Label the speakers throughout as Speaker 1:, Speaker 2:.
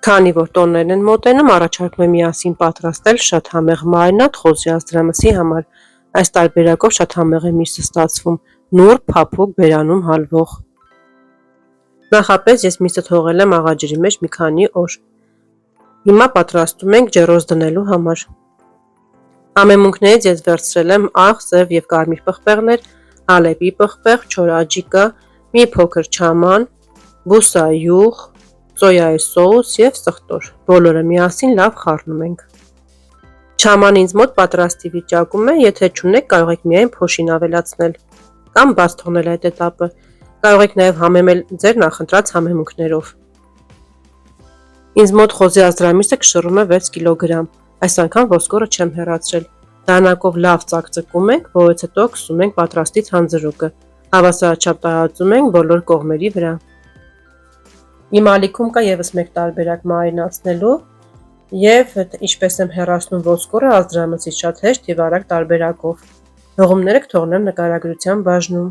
Speaker 1: Քանի որ տոններն են մոտենում, առաջարկում եմ միասին պատրաստել շատ համեղ մարինադ խոզի ազդրամսի համար։ Այս տարբերակով շատ համեղ է միշտ ստացվում, նուրբ, փափուկ, բերանում հալվող։ Նախապես ես միսը թողել եմ աղաջրի մեջ մի քանի օր։ Հիմա պատրաստում ենք ջեռոց դնելու համար։ Ամեմունքներից ես վերցրել եմ աղ, սև և կարմիր պղպեղներ, հալեպի պղպեղ, չոր աջիկա, մի փոքր չաման, բուսայուղ, սոյայի սոուս և սխտոր։ Բոլորը միասին լավ խառնում ենք։ Չաման ինձ մոտ պատրաստի վիճակում է, եթե չունեք, կարող եք միայն փոշին ավելացնել կամ բաց թողնել այդ էտապը։ Կարող եք նաև համեմել ձեր նախընտրած համեմունքներով։ Ինձ մոտ խոզի ազդրամիսը կշռում է 6 կգ։ Այս անգամ ոսկորը չեմ հեռացրել։ Դանակով լավ ծակծկում ենք, որից հետո քսում ենք պատրաստի թանձրուկը։ Հավասարաչափ տարածում ենք բոլոր կողմերի վրա։ Իմ ալիքում կա եւս մեկ տարբերակ մարինացնելու, եւ ինչպես եմ հեռացնում ոսկորը ազդրամսից շատ հեշտ եւ արագ տարբերակով։ Հղումները կթողնեմ նկարագրության բաժնում։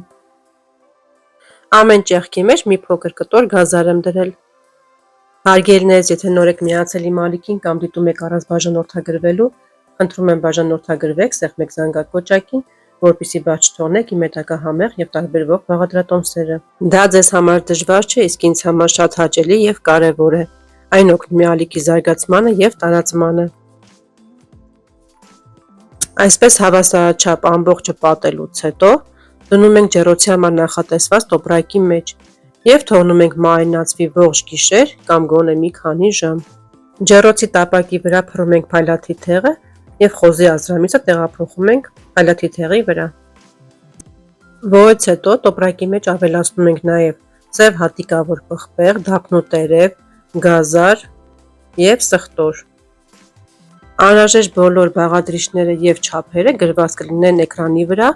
Speaker 1: Ամեն ճեղքի մեջ մի փոքր կտոր գազար եմ դրել։ Հարգելիներս, եթե նոր եք միացել իմ ալիքին կամ դիտում եք առանց բաժանորդագրվելու, խնդրում եմ բաժանորդագրվեք սեղմեք զանգակոճակին, որպեսզի բաց չթողնեք իմ հետագա համեղ եւ տարբերվող բաղադրատոմսերը։ Դա ձեզ համար դժվար չէ, իսկ ինձ համար շատ հաճելի եւ կարեւոր է։ Այն օգնում է ալիքի զարգացմանը եւ տարածմանը։ Այսպես հավասարաչափ ամբողջը պատելուց հետո դնում ենք ջեռոցի համար նախատեսված տոպրակի մեջ եւ թողնում ենք մարինացվի ողջ գիշեր կամ գոնե մի քանի ժամ։ Ջեռոցի տապակի վրա փռում ենք փայլաթի թեղը եւ խոզի ազդրամիսը տեղափոխում ենք փայլաթի թեղի վրա։ Որից հետո տոպրակի մեջ ավելացնում ենք նաեւ սև հատիկավոր պղպեղ, դափնու տերև, գազար եւ սխտոր։ Անհրաժեշտ բոլոր բաղադրիչները եւ չափերը գրված կլինեն էկրանի վրա,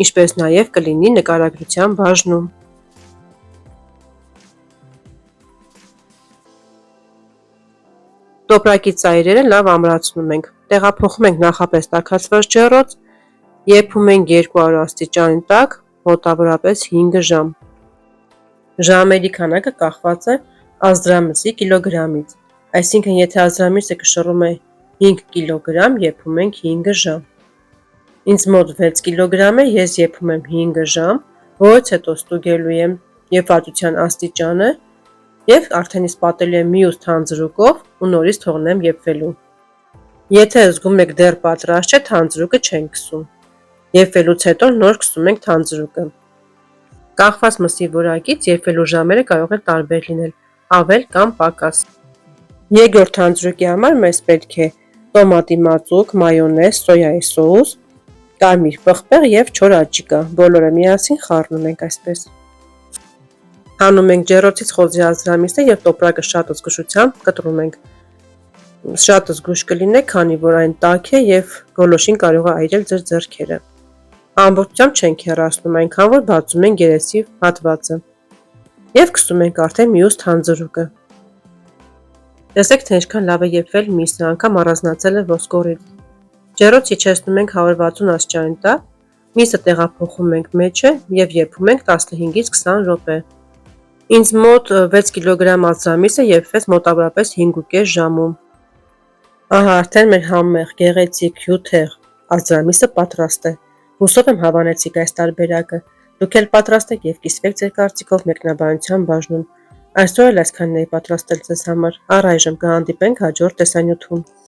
Speaker 1: ինչպես նաեւ կլինի նկարագրության բաժնում։ Տոպրակի ծայրերը լավ ամրացնում ենք։ Տեղափոխում ենք նախապես տաքացված ջեռոց, եփում ենք 200 աստիճանի տակ մոտավորապես 5 ժամ։ Ժամերի քանակը կախված է ազդրամսի կիլոգրամից, այսինքն եթե ազդրամիսը կշռում է 5 կգ, եփում ենք 5 ժամ։ Ինձ մոտ 6 կգ է, ես եփում եմ 5 ժամ, որից հետո ստուգելու եմ եփվածության աստիճանը եւ արդեն իսկ պատելու եմ մյուս թանձրուկով ու նորից թողնեմ եփվելու։ Եթե զգում եք դեռ պատրաստ չէ, թանձրուկը չենք քսում։ Եփվելուց հետո նոր քսում ենք թանձրուկը։ Կախված մսի որակից եփվելու ժամերը կարող են տարբեր լինել, ավել կամ պակաս։ Երկրորդ թանձրուկի համար մեզ պետք է տոմատի մածուկ, մայոնեզ, սոյայի սոուս, կարմիր պղպեղ եւ չոր աջիկա։ Բոլորը միասին խառնում ենք այսպես։ Հանում ենք ջեռոցից խոզի ազդրամիսը եւ տոպրակը շատ զգուշությամբ կտրում ենք։ Շատ զգույշ կլինեք, քանի որ այն տաք է եւ գոլոշին կարող է այրել ձեր ձեռքերը։ Ամբողջությամբ չենք հեռացնում, այնքան որ բացում ենք երեսի հատվածը եւ քսում ենք արդեն մյուս թանձրուկը։ Տեսեք, թե ինչքան լավ է եփվել միսը, անգամ առանձնացել է ոսկորից։ Ջեռոց իջեցնում ենք 160 աստիճանի տակ, միսը տեղափոխում ենք մեջը եւ եփում ենք 15-ից 20 րոպե։ Ինձ մոտ 6 կգ ազդրամիսը եփվեց մոտավորապես 5.5 ժամում։ Ահա արդեն մեր համեղ, գեղեցիկ, հյութեղ ազդրամիսը պատրաստ է։ Հուսով եմ հավանեցիք այս տարբերակը։ Դուք էլ պատրաստեք եւ կիսվեք ձեր կարծիքով մեկնաբանության բաժնում։ Այսօր էլ այսքանն էի պատրաստել ձեզ համար։ Առայժմ կհանդիպենք հաջորդ տեսանյութում։